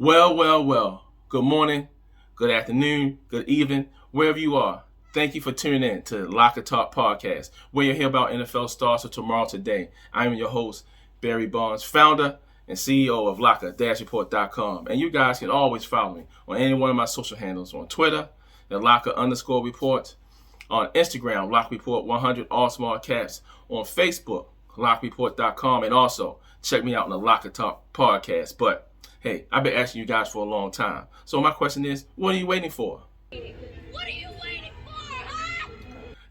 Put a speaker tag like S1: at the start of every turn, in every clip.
S1: Well. Good morning, good afternoon, good evening, wherever you are. Thank you for tuning in to Locker Talk Podcast, where you hear about NFL stars of tomorrow today. I am your host, Barry Barnes, founder and CEO of Locker-Report.com. And you guys can always follow me on any one of my social handles on Twitter, at Locker_Report, on Instagram, Locker Report 100, all small caps, on Facebook, Locker-Report.com, and also check me out on the Locker Talk Podcast. But hey, I've been asking you guys for a long time. So my question is, what are you waiting for?
S2: What are you waiting for, huh?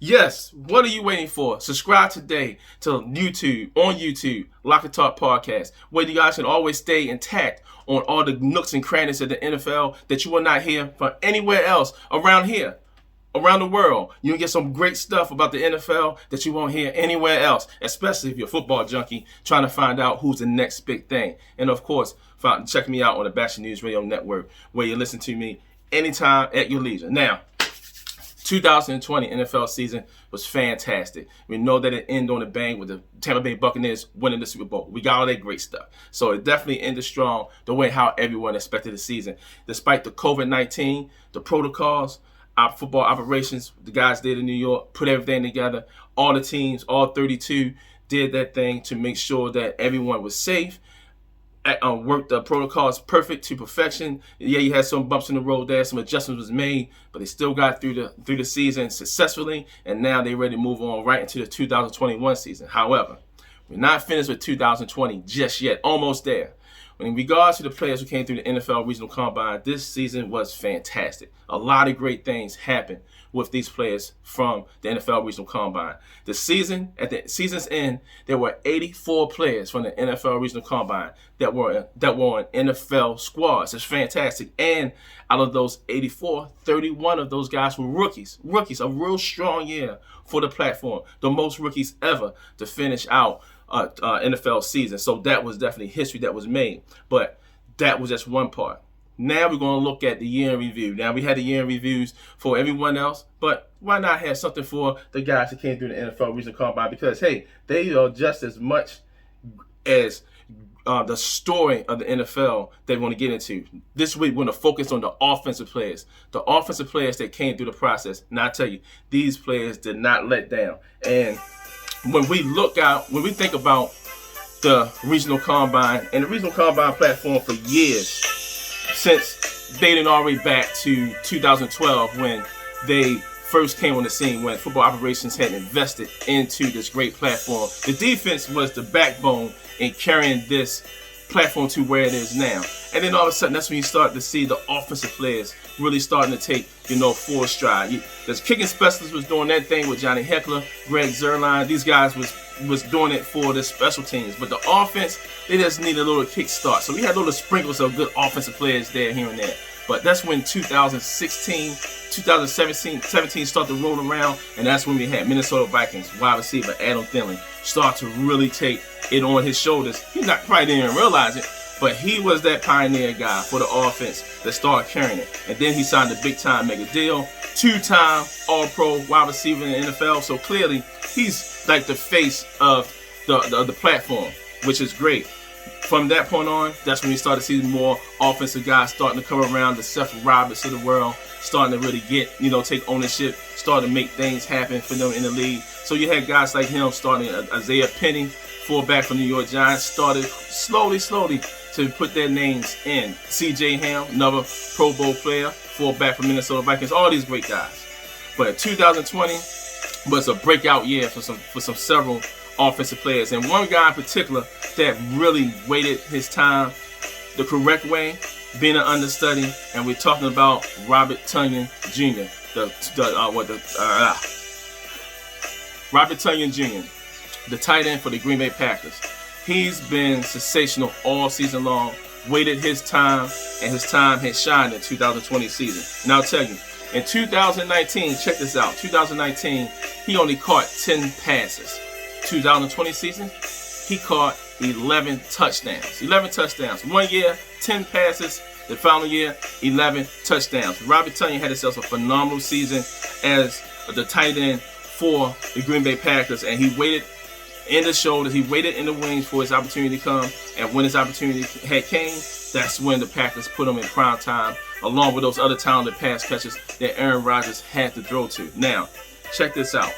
S1: Yes, what are you waiting for? Subscribe today to on YouTube, Locker Talk Podcast, where you guys can always stay intact on all the nooks and crannies of the NFL that you will not hear from anywhere else around here. Around the world, you can get some great stuff about the NFL that you won't hear anywhere else, especially if you're a football junkie trying to find out who's the next big thing. And of course, check me out on the Bashing News Radio Network, where you listen to me anytime at your leisure. Now, 2020 NFL season was fantastic. We know that it ended on a bang with the Tampa Bay Buccaneers winning the Super Bowl. We got all that great stuff. So it definitely ended strong the way how everyone expected the season. Despite the COVID-19, the protocols, our football operations, the guys did in New York, put everything together. All the teams, all 32, did that thing to make sure that everyone was safe. Worked the protocols perfect to perfection. Yeah, you had some bumps in the road there, some adjustments was made, but they still got through the season successfully, and now they're ready to move on right into the 2021 season. However, we're not finished with 2020 just yet, almost there. In regards to the players who came through the NFL Regional Combine, this season was fantastic. A lot of great things happened with these players from the NFL Regional Combine. At the season's end, there were 84 players from the NFL Regional Combine that were on NFL squads. It's fantastic. And out of those 84, 31 of those guys were rookies. Rookies, a real strong year for the platform. The most rookies ever to finish out NFL season. So that was definitely history that was made. But that was just one part. Now we're going to look at the year in review. Now we had the year in reviews for everyone else, but why not have something for the guys that came through the NFL Regional Combine? Because, hey, they are just as much as the story of the NFL they want to get into. This week, we're going to focus on the offensive players. The offensive players that came through the process. And I tell you, these players did not let down. And when we think about the Regional Combine and the Regional Combine platform for years, since dating all the way back to 2012 when they first came on the scene, when football operations had invested into this great platform. The defense was the backbone in carrying this platform to where it is now. And then all of a sudden, that's when you start to see the offensive players really starting to take, full stride. The kicking specialist was doing that thing with Johnny Heckler, Greg Zuerlein. These guys was doing it for the special teams. But the offense, they just need a little kickstart. So we had little sprinkles of good offensive players there, here and there. But that's when 2017 started to roll around, and that's when we had Minnesota Vikings wide receiver Adam Thielen start to really take it on his shoulders. He probably didn't even realize it, but he was that pioneer guy for the offense that started carrying it. And then he signed a big-time mega deal, two-time All-Pro wide receiver in the NFL. So clearly, he's like the face of the platform, which is great. From that point on, that's when we started seeing more offensive guys starting to come around, the Seth Roberts of the world, starting to really get, take ownership, starting to make things happen for them in the league. So you had guys like him starting, Isaiah Penny, fullback from New York Giants, started slowly to put their names in. C.J. Ham, another Pro Bowl player, fullback from Minnesota Vikings, all these great guys. But 2020 was a breakout year for several offensive players. And one guy in particular that really waited his time the correct way, being an understudy, and we're talking about Robert Tonyan Jr., Robert Tonyan Jr., the tight end for the Green Bay Packers. He's been sensational all season long, waited his time, and his time has shined in 2020 season. And I'll tell you, in 2019, check this out, 2019, he only caught 10 passes. 2020 season, he caught 11 touchdowns. 11 touchdowns. 1 year, 10 passes. The following year, 11 touchdowns. Robert Tonyan had himself a phenomenal season as the tight end for the Green Bay Packers, and he waited in the shoulders, he waited in the wings for his opportunity to come, and when his opportunity came, That's when the Packers put him in prime time, along with those other talented pass catchers that Aaron Rodgers had to throw to. Now, check this out.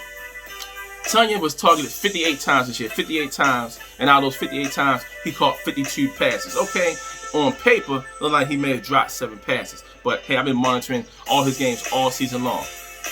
S1: Tonyan was targeted 58 times this year, 58 times, and out of those 58 times, he caught 52 passes. Okay, on paper, looked like he may have dropped 7 passes, but hey, I've been monitoring all his games all season long.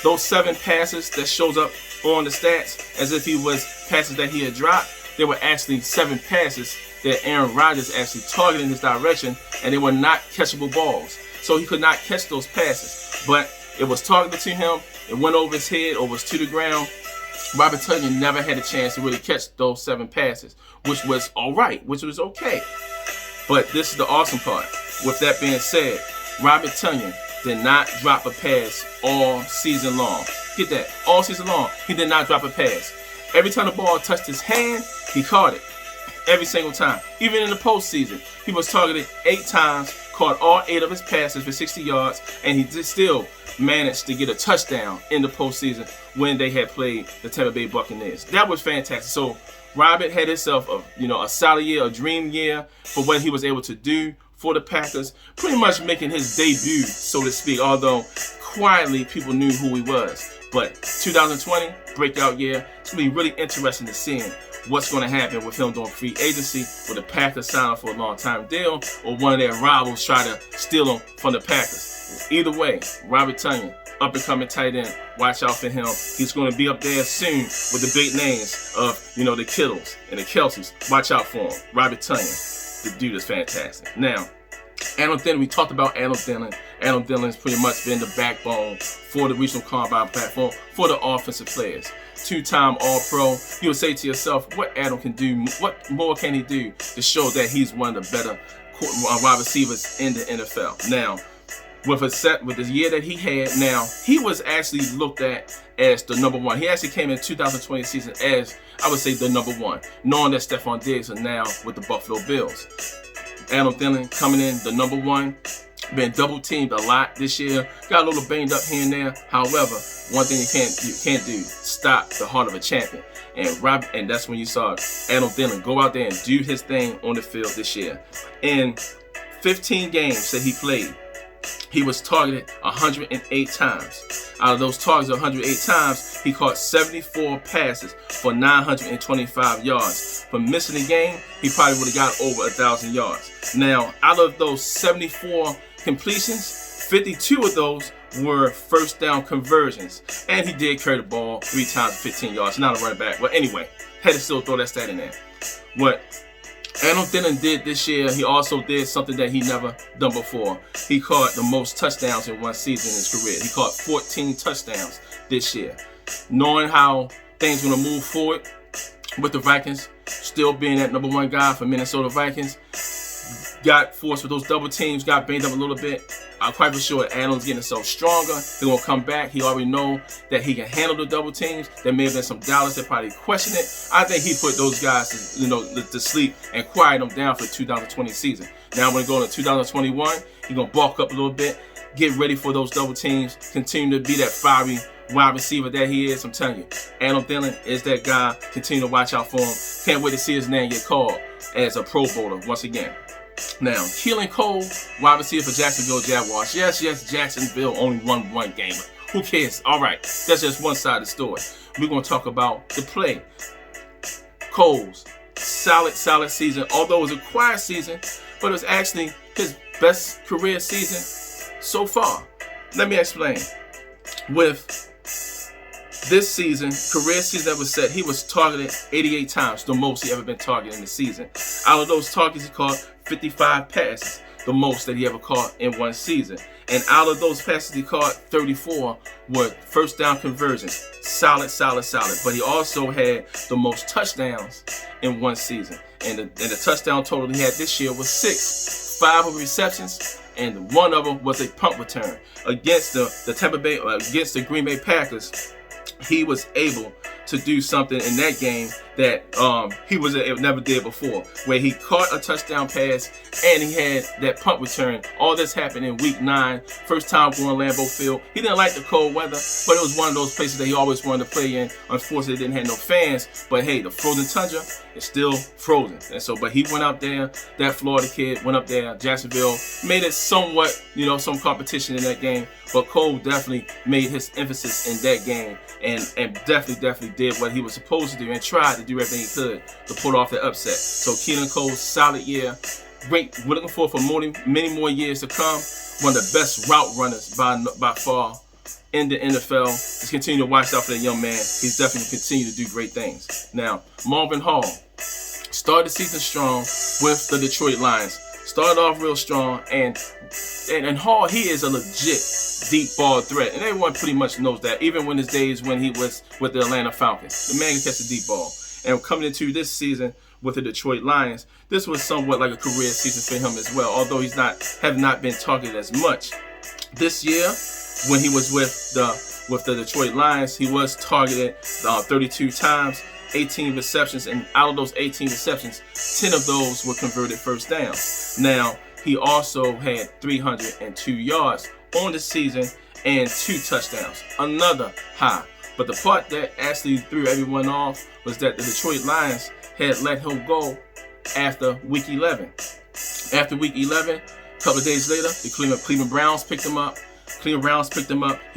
S1: Those 7 passes that shows up on the stats as if he was passes that he had dropped, they were actually 7 passes that Aaron Rodgers actually targeted in his direction, and they were not catchable balls. So he could not catch those passes, but it was targeted to him, it went over his head or was to the ground. Robert Tonyan never had a chance to really catch those 7 passes, which was all right, which was okay. But this is the awesome part. With that being said, Robert Tonyan did not drop a pass all season long. Get that, all season long, he did not drop a pass. Every time the ball touched his hand, he caught it. Every single time. Even in the postseason, he was targeted 8 times, caught all 8 of his passes for 60 yards, and he still managed to get a touchdown in the postseason when they had played the Tampa Bay Buccaneers. That was fantastic. So Robert had himself a solid year, a dream year for what he was able to do for the Packers, pretty much making his debut, so to speak, although quietly people knew who he was. But 2020, breakout year, it's going to be really interesting to see what's going to happen with him doing free agency, with the Packers sign for a long-time deal, or one of their rivals try to steal him from the Packers. Either way, Robert Tonyan, up-and-coming tight end, watch out for him. He's going to be up there soon with the big names of, the Kittles and the Kelseys. Watch out for him. Robert Tonyan, the dude is fantastic. Now, Adam Thielen, we talked about Adam Thielen. Adam Thielen's pretty much been the backbone for the regional combine platform for the offensive players. 2-time All-Pro. You'll say to yourself, what Adam can do, what more can he do to show that he's one of the better wide receivers in the NFL? Now, with the year that he had, now he was actually looked at as the number 1. He actually came in 2020 season as, I would say, the number 1, knowing that Stephon Diggs are now with the Buffalo Bills. Adam Thielen coming in the number 1, been double teamed a lot this year, got a little banged up here and there. However, one thing you can't do, stop the heart of a champion. And that's when you saw Adam Thielen go out there and do his thing on the field this year. In 15 games that he played, he was targeted 108 times. Out of those targets 108 times, he caught 74 passes for 925 yards. For missing the game, he probably would have got over 1,000 yards. Now, out of those 74 completions, 52 of those were first down conversions. And he did carry the ball 3 times 15 yards. Not a running back. But anyway, had to still throw that stat in there. What Adam Thielen did this year, he also did something that he never done before. He caught the most touchdowns in one season in his career. He caught 14 touchdowns this year. Knowing how things are going to move forward with the Vikings, still being that number 1 guy for Minnesota Vikings, got forced with those double teams, got banged up a little bit. I'm quite for sure Adam's getting himself stronger. He's going to come back. He already know that he can handle the double teams. There may have been some doubters that probably question it. I think he put those guys to sleep and quiet them down for the 2020 season. Now when we go to 2021, he's going to bulk up a little bit, get ready for those double teams, continue to be that fiery wide receiver that he is. I'm telling you, Adam Thielen is that guy. Continue to watch out for him. Can't wait to see his name get called as a Pro Bowler once again. Now, Keelan Cole, wide receiver for Jacksonville Jaguars. Yes, Jacksonville only won 1 game. Who cares? All right, that's just one side of the story. We're going to talk about the play. Cole's solid season, although it was a quiet season, but it was actually his best career season so far. Let me explain. With this season, career season that was set, he was targeted 88 times, the most he ever been targeted in the season. Out of those targets, he caught 55 passes, the most that he ever caught in one season. And out of those passes he caught, 34 were first down conversions. Solid. But he also had the most touchdowns in one season. And the touchdown total he had this year was 6. 5 of receptions, and 1 of them was a punt return against against the Green Bay Packers. He was able to do something in that game that he never did before, where he caught a touchdown pass and he had that punt return. All this happened in week 9, first time going Lambeau Field. He didn't like the cold weather, but it was one of those places that he always wanted to play in. Unfortunately, it didn't have no fans, but hey, the frozen tundra is still frozen. And so, but he went out there, that Florida kid went up there, Jacksonville, made it somewhat, some competition in that game. But Cole definitely made his emphasis in that game and definitely did what he was supposed to do and tried to do everything he could to pull off the upset. So Keelan Cole, solid year. Great. We're looking forward for many more years to come. One of the best route runners by far in the NFL. Just continue to watch out for that young man. He's definitely continue to do great things. Now, Marvin Hall started the season strong with the Detroit Lions. Started off real strong, and Hall, he is a legit deep ball threat, and everyone pretty much knows that. Even when his days when he was with the Atlanta Falcons, the man can catch a deep ball. And coming into this season with the Detroit Lions, this was somewhat like a career season for him as well. Although he's have not been targeted as much this year, when he was with the Detroit Lions, he was targeted 32 times, 18 receptions, and out of those 18 receptions, 10 of those were converted first downs. Now, he also had 302 yards on the season and 2 touchdowns, another high. But the part that actually threw everyone off was that the Detroit Lions had let him go after week 11. After week 11, a couple of days later, the Cleveland Browns picked him up. He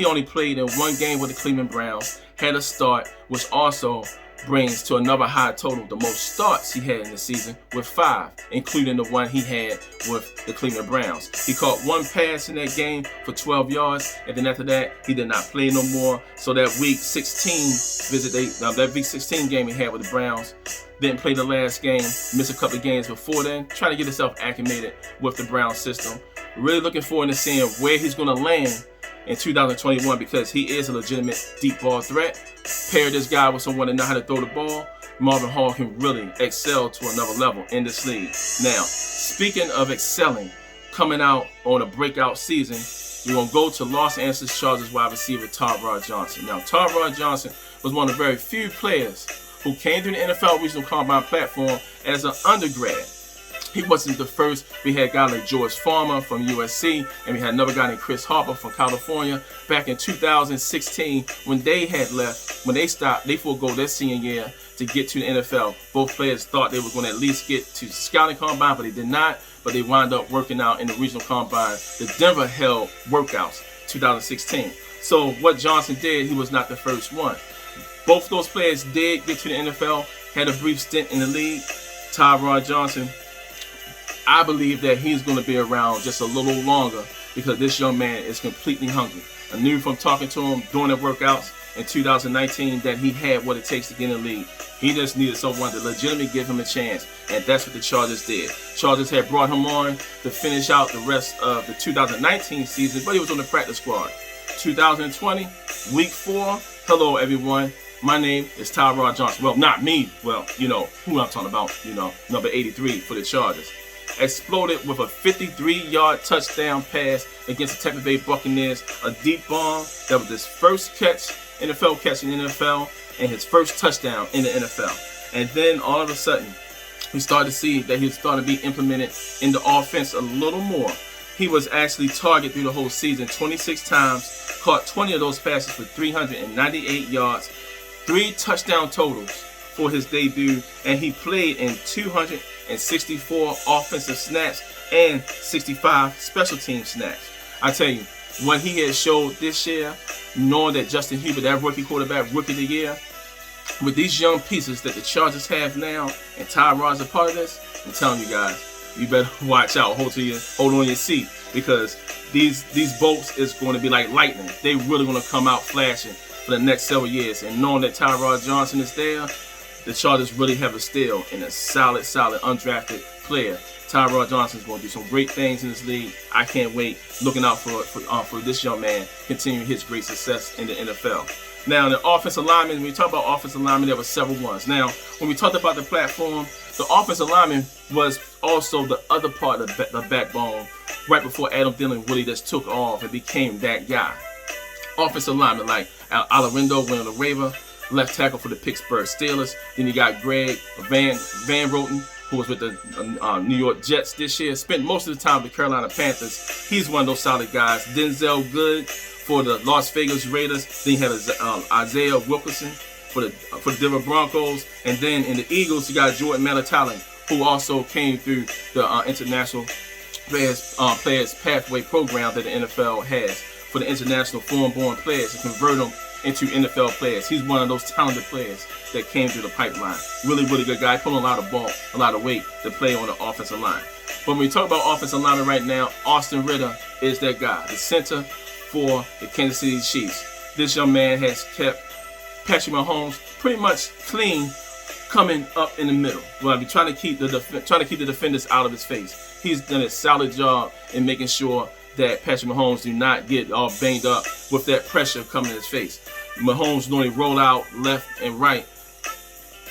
S1: only played in one game with the Cleveland Browns, had a start, which also brings to another high total, the most starts he had in the season with 5, including the one he had with the Cleveland Browns. He caught 1 pass in that game for 12 yards, and then after that, he did not play no more. So that week 16 game he had with the Browns, didn't play the last game, missed a couple of games before then, trying to get himself acclimated with the Browns system. Really looking forward to seeing where he's going to land in 2021, because he is a legitimate deep ball threat. Pair this guy with someone that knows how to throw the ball, Marvin Hall can really excel to another level in this league. Now, speaking of excelling, coming out on a breakout season, we're going to go to Los Angeles Chargers wide receiver Tyron Johnson. Now, Tyron Johnson was one of the very few players who came through the NFL Regional Combine platform as an undergrad. He wasn't the first. We had a guy like George Farmer from USC, and we had another guy named Chris Harper from California back in 2016 when they had left, when they forego their senior year to get to the NFL. Both players thought they were going to at least get to the scouting combine, but they did not. But they wound up working out in the regional combine. The Denver held workouts 2016. So what Johnson did, he was not the first one. Both those players did get to the NFL, had a brief stint in the league. Tyron Johnson, I believe that he's going to be around just a little longer because this young man is completely hungry. I knew from talking to him during the workouts in 2019 that he had what it takes to get in the league. He just needed someone to legitimately give him a chance, and that's what the Chargers did. Chargers had brought him on to finish out the rest of the 2019 season, but he was on the practice squad. 2020, week 4, hello everyone. My name is Tyron Johnson. Well, not me. Well, you know who I'm talking about. Number 83 for the Chargers. Exploded with a 53-yard touchdown pass against the Tampa Bay Buccaneers. A deep bomb that was his first NFL catch in the NFL, and his first touchdown in the NFL. And then all of a sudden, we started to see that he was starting to be implemented in the offense a little more. He was actually targeted through the whole season 26 times, caught 20 of those passes for 398 yards, 3 touchdown totals for his debut, and he played in 264 offensive snaps and 65 special team snaps. I tell you, what he has showed this year, knowing that Justin Herbert, that rookie quarterback, rookie of the year, with these young pieces that the Chargers have now, and Tyron's a part of this, I'm telling you guys, you better watch out, hold on your seat, because these bolts is going to be like lightning. They really going to come out flashing for the next several years. And knowing that Tyron Johnson is there, the Chargers really have a steal in a solid undrafted player. Tyron Johnson's going to do some great things in this league. I can't wait. Looking out for this young man continuing his great success in the NFL. Now, the offensive lineman, when we talk about offensive lineman, there were several ones. Now, when we talked about the platform, the offensive lineman was also the other part of the backbone right before Adam Thielen really just took off and became that guy. Offensive lineman like Alarindo Villanueva, left tackle for the Pittsburgh Steelers. Then you got Greg Van Roten, who was with the New York Jets this year. Spent most of the time with the Carolina Panthers. He's one of those solid guys. Denzel Good for the Las Vegas Raiders. Then you have Isaiah Wilkerson for the Denver Broncos. And then in the Eagles, you got Jordan Malatalen, who also came through the international players pathway program that the NFL has for the international foreign-born players to convert them into NFL players. He's one of those talented players that came through the pipeline. Really, really good guy. Pulling a lot of weight to play on the offensive line. But when we talk about offensive lineman right now, Austin Reiter is that guy, the center for the Kansas City Chiefs. This young man has kept Patrick Mahomes pretty much clean coming up in the middle. Well, we're trying to keep the defenders out of his face. He's done a solid job in making sure that Patrick Mahomes do not get all banged up with that pressure coming in his face. Mahomes normally roll out left and right.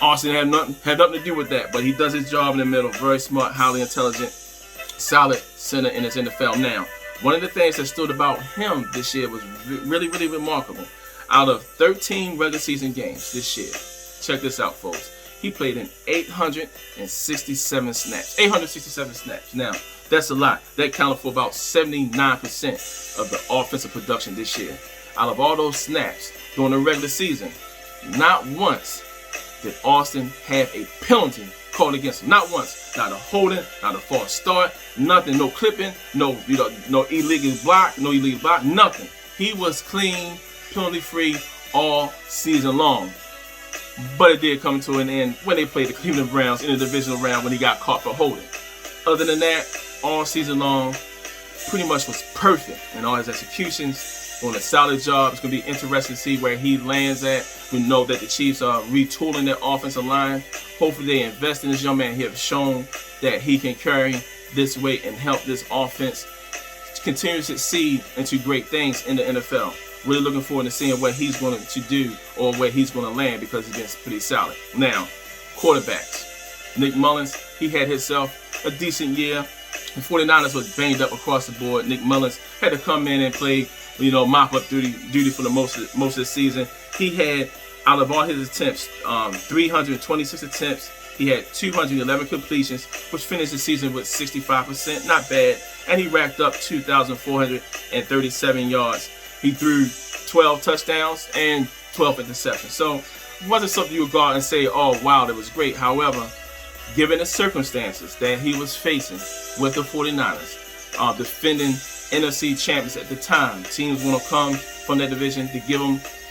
S1: Austin had nothing to do with that, but he does his job in the middle. Very smart, highly intelligent, solid center in his NFL. Now, one of the things that stood about him this year was really, really remarkable. Out of 13 regular season games this year, check this out, folks. He played in 867 snaps. 867 snaps. Now, that's a lot. That counted for about 79% of the offensive production this year. Out of all those snaps during the regular season, not once did Austin have a penalty called against him. Not once. Not a holding, not a false start, nothing. No clipping, no illegal block, nothing. He was clean, penalty-free all season long. But it did come to an end when they played the Cleveland Browns in the divisional round when he got caught for holding. Other than that, all season long, pretty much was perfect in all his executions. Doing a solid job. It's going to be interesting to see where he lands at. We know that the Chiefs are retooling their offensive line. Hopefully they invest in this young man. He has shown that he can carry this weight and help this offense continue to succeed into great things in the NFL. Really looking forward to seeing what he's going to do or where he's going to land because he's been pretty solid. Now, quarterbacks. Nick Mullins, he had himself a decent year. The 49ers was banged up across the board. Nick Mullins had to come in and play, mop up duty for the most of the season. He had, out of all his attempts, 326 attempts. He had 211 completions, which finished the season with 65%. Not bad. And he racked up 2,437 yards. He threw 12 touchdowns and 12 interceptions. So it wasn't something you would go out and say, oh, wow, that was great. However, given the circumstances that he was facing with the 49ers, defending NFC champions at the time, teams want to come from that division to give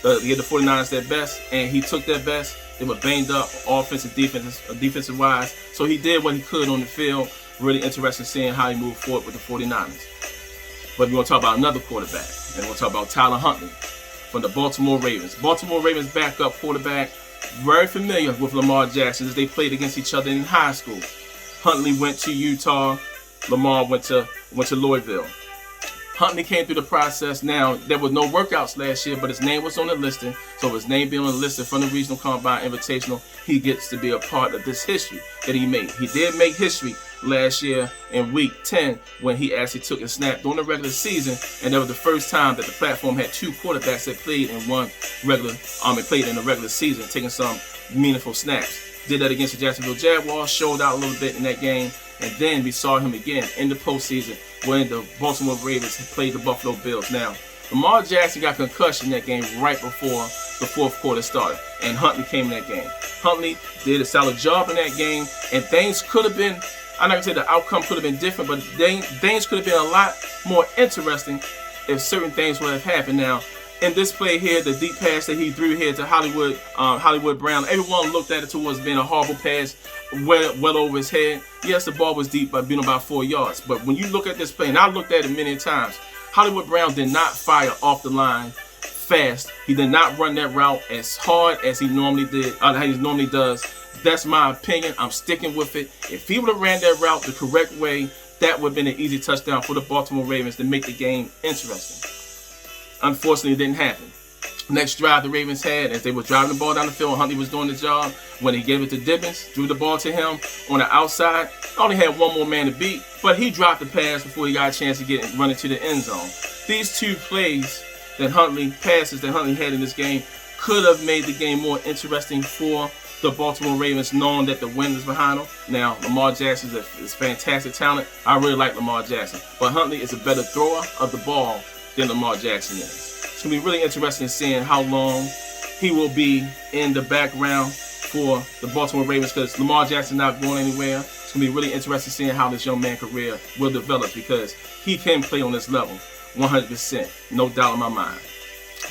S1: the 49ers their best, and he took their best. They were banged up, offensive, defensive wise. So he did what he could on the field. Really interesting seeing how he moved forward with the 49ers. But we're going to talk about another quarterback. And we're going to talk about Tyler Huntley from the Baltimore Ravens. Baltimore Ravens backup quarterback, very familiar with Lamar Jackson as they played against each other in high school. Huntley went to Utah. Lamar went to Louisville. Huntley came through the process. Now, there was no workouts last year, but his name was on the listing. So his name being on the listing from the Regional Combine Invitational, he gets to be a part of this history that he made. He did make history last year in Week 10 when he actually took a snap during the regular season, and that was the first time that the platform had two quarterbacks that played in the regular season, taking some meaningful snaps. Did that against the Jacksonville Jaguars, showed out a little bit in that game, and then we saw him again in the postseason when the Baltimore Ravens played the Buffalo Bills. Now, Lamar Jackson got concussion in that game right before the fourth quarter started, and Huntley came in that game. Huntley did a solid job in that game, and things could have been, I'm not going to say the outcome could have been different, but things could have been a lot more interesting if certain things would have happened. Now, in this play here, the deep pass that he threw here to Hollywood Brown, everyone looked at it towards being a horrible pass, well over his head. Yes, the ball was deep by being about 4 yards. But when you look at this play, and I looked at it many times, Hollywood Brown did not fire off the line fast. He did not run that route as hard as he normally does. That's my opinion. I'm sticking with it. If he would have ran that route the correct way, that would have been an easy touchdown for the Baltimore Ravens to make the game interesting. Unfortunately, it didn't happen. Next drive the Ravens had, as they were driving the ball down the field, Huntley was doing the job. When he gave it to Dibbins, threw the ball to him on the outside. Only had one more man to beat, but he dropped the pass before he got a chance to run into the end zone. These two passes that Huntley had in this game could have made the game more interesting for the Baltimore Ravens, knowing that the wind is behind them. Now, Lamar Jackson is fantastic talent. I really like Lamar Jackson, but Huntley is a better thrower of the ball than Lamar Jackson is. It's going to be really interesting seeing how long he will be in the background for the Baltimore Ravens because Lamar Jackson not going anywhere. It's going to be really interesting seeing how this young man's career will develop because he can play on this level 100%. No doubt in my mind.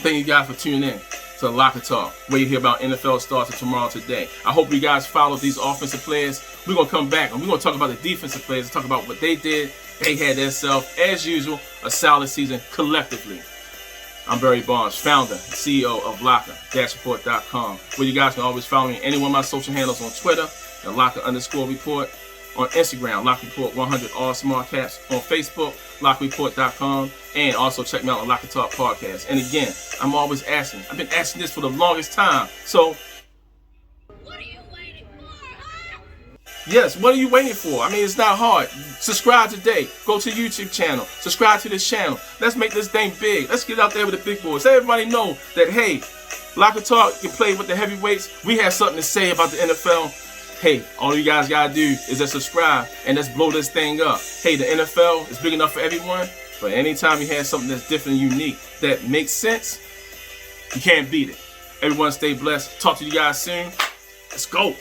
S1: Thank you guys for tuning in to Locker Talk, where you hear about NFL stars tomorrow today. I hope you guys follow these offensive players. We're going to come back and we're going to talk about the defensive players and talk about what they did. They had themselves, as usual, a solid season collectively. I'm Barry Barnes, founder and CEO of Locker-Report.com, where you guys can always follow me on any one of my social handles on Twitter, at Locker_Report, on Instagram, Locker Report 100, all small caps, on Facebook, LockerReport.com, and also check me out on Locker Talk Podcast. And again, I'm always asking, I've been asking this for the longest time, so
S2: What are you waiting for, huh?
S1: yes, what are you waiting for? I mean, it's not hard. Subscribe today. Go to the YouTube channel. Subscribe to this channel. Let's make this thing big. Let's get out there with the big boys. Let everybody know that, hey, Locker Talk can play with the heavyweights. We have something to say about the NFL. Hey, all you guys got to do is just subscribe and let's blow this thing up. Hey, the NFL is big enough for everyone, but anytime you have something that's different and unique that makes sense, you can't beat it. Everyone stay blessed. Talk to you guys soon. Let's go.